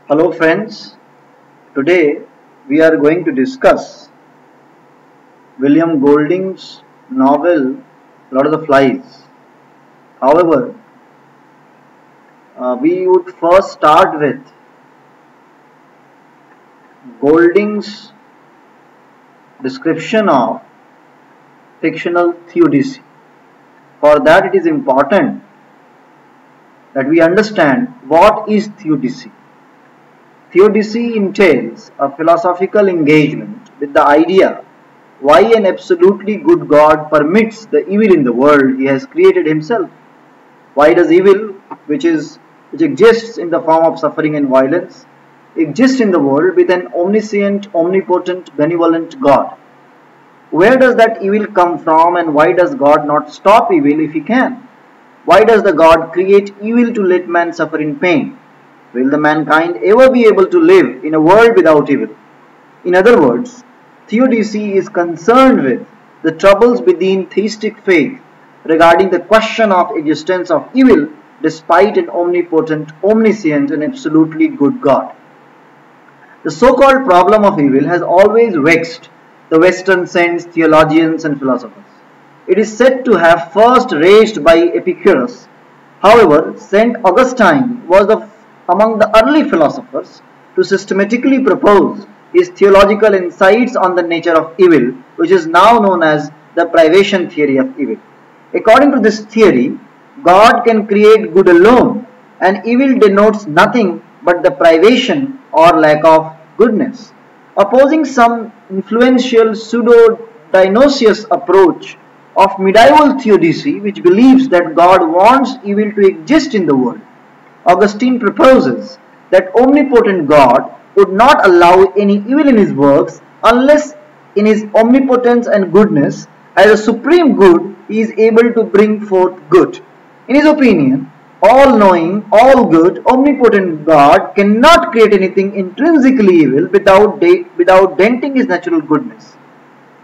Hello friends, today we are going to discuss William Golding's novel Lord of the Flies. However, we would first start with Golding's description of fictional theodicy. For that it is important that we understand what is theodicy. Theodicy entails a philosophical engagement with the idea why an absolutely good God permits the evil in the world he has created himself. Why does evil, which exists in the form of suffering and violence, exist in the world with an omniscient, omnipotent, benevolent God? Where does that evil come from, and why does God not stop evil if he can? Why does the God create evil to let man suffer in pain? Will the mankind ever be able to live in a world without evil? In other words, theodicy is concerned with the troubles within theistic faith regarding the question of existence of evil despite an omnipotent, omniscient and absolutely good God. The so-called problem of evil has always vexed the Western saints, theologians and philosophers. It is said to have first raised by Epicurus. However, Saint Augustine was among the early philosophers to systematically propose his theological insights on the nature of evil, which is now known as the privation theory of evil. According to this theory, God can create good alone, and evil denotes nothing but the privation or lack of goodness. Opposing some influential pseudo-Dionysius approach of medieval theodicy, which believes that God wants evil to exist in the world, Augustine proposes that omnipotent God would not allow any evil in his works unless in his omnipotence and goodness, as a supreme good, he is able to bring forth good. In his opinion, all-knowing, all-good, omnipotent God cannot create anything intrinsically evil without denting his natural goodness.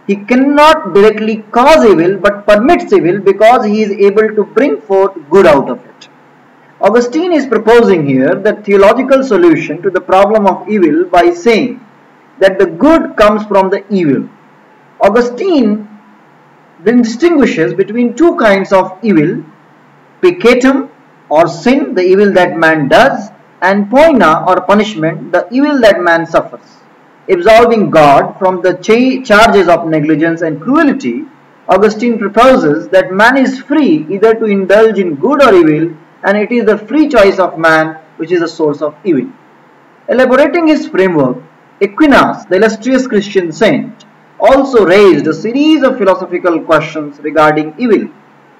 He cannot directly cause evil but permits evil because he is able to bring forth good out of it. Augustine is proposing here the theological solution to the problem of evil by saying that the good comes from the evil. Augustine then distinguishes between two kinds of evil: peccatum or sin, the evil that man does, and poena or punishment, the evil that man suffers. Absolving God from the charges of negligence and cruelty, Augustine proposes that man is free either to indulge in good or evil, and it is the free choice of man which is the source of evil. Elaborating his framework, Aquinas, the illustrious Christian saint, also raised a series of philosophical questions regarding evil,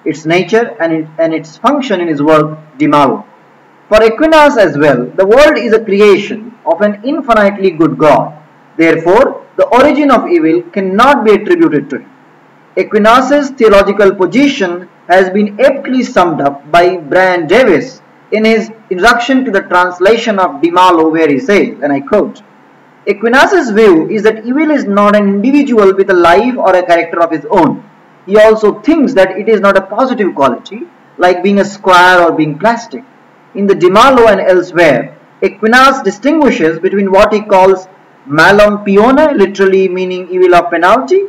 its nature and its function in his work De Malo. For Aquinas as well, the world is a creation of an infinitely good God. Therefore, the origin of evil cannot be attributed to him. Aquinas' theological position has been aptly summed up by Brian Davis in his introduction to the translation of De Malo, where he says, and I quote, "Aquinas' view is that evil is not an individual with a life or a character of his own. He also thinks that it is not a positive quality, like being a square or being plastic. In the De Malo and elsewhere, Aquinas distinguishes between what he calls malum pione, literally meaning evil of penalty,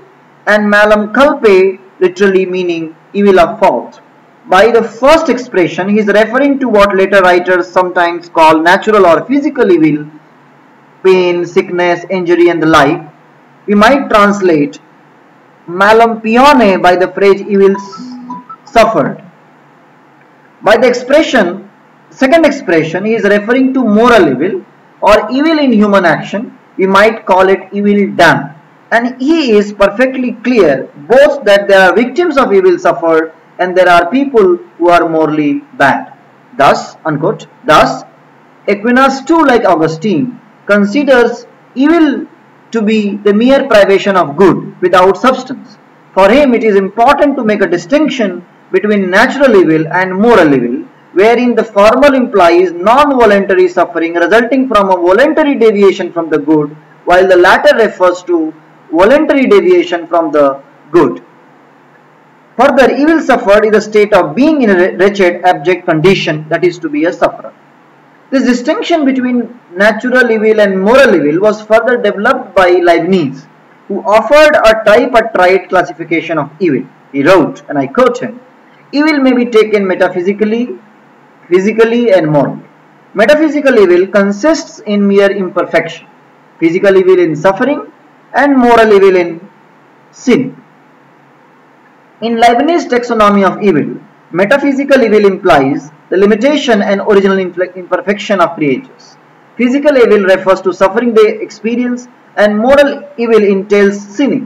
and malum culpae, literally meaning evil of fault. By the first expression, he is referring to what later writers sometimes call natural or physical evil, pain, sickness, injury and the like. We might translate malum pione by the phrase evil suffered. By the second expression, he is referring to moral evil or evil in human action. We might call it evil done. And he is perfectly clear both that there are victims of evil suffered and there are people who are morally bad. Thus, unquote, thus, Aquinas too, like Augustine, considers evil to be the mere privation of good without substance. For him, it is important to make a distinction between natural evil and moral evil, wherein the former implies non-voluntary suffering resulting from a voluntary deviation from the good, while the latter refers to voluntary deviation from the good. Further, evil suffered is a state of being in a wretched, abject condition, that is to be a sufferer. This distinction between natural evil and moral evil was further developed by Leibniz, who offered a tripartite classification of evil. He wrote, and I quote him, "Evil may be taken metaphysically, physically and morally. Metaphysical evil consists in mere imperfection, physical evil in suffering, and moral evil in sin." In Leibniz's taxonomy of evil, metaphysical evil implies the limitation and original imperfection of creatures. Physical evil refers to suffering they experience, and moral evil entails sinning.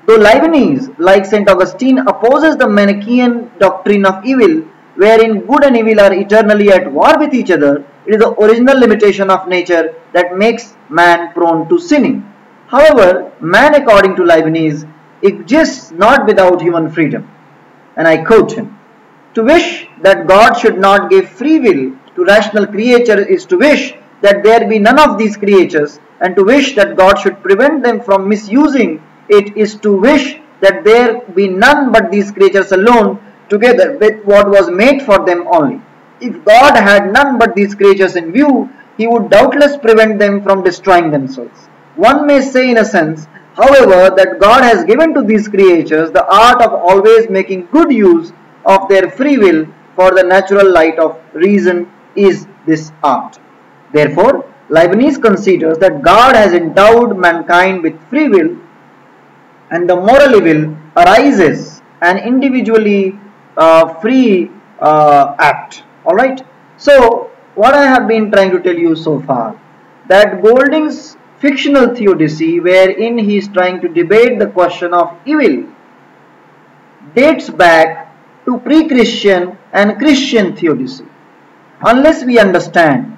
Though Leibniz, like St. Augustine, opposes the Manichaean doctrine of evil, wherein good and evil are eternally at war with each other, it is the original limitation of nature that makes man prone to sinning. However, man, according to Leibniz, exists not without human freedom. And I quote him, "To wish that God should not give free will to rational creatures is to wish that there be none of these creatures, and to wish that God should prevent them from misusing it is to wish that there be none but these creatures alone, together with what was made for them only. If God had none but these creatures in view, he would doubtless prevent them from destroying themselves. One may say in a sense, however, that God has given to these creatures the art of always making good use of their free will, for the natural light of reason is this art." Therefore, Leibniz considers that God has endowed mankind with free will, and the moral evil arises an individually free act. Alright, so what I have been trying to tell you so far, that Golding's fictional theodicy, wherein he is trying to debate the question of evil, dates back to pre-Christian and Christian theodicy. Unless we understand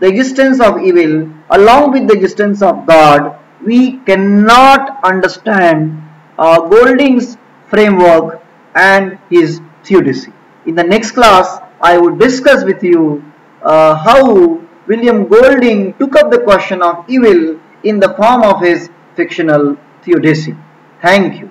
the existence of evil along with the existence of God, we cannot understand Golding's framework and his theodicy. In the next class, I would discuss with you how William Golding took up the question of evil in the form of his fictional theodicy. Thank you.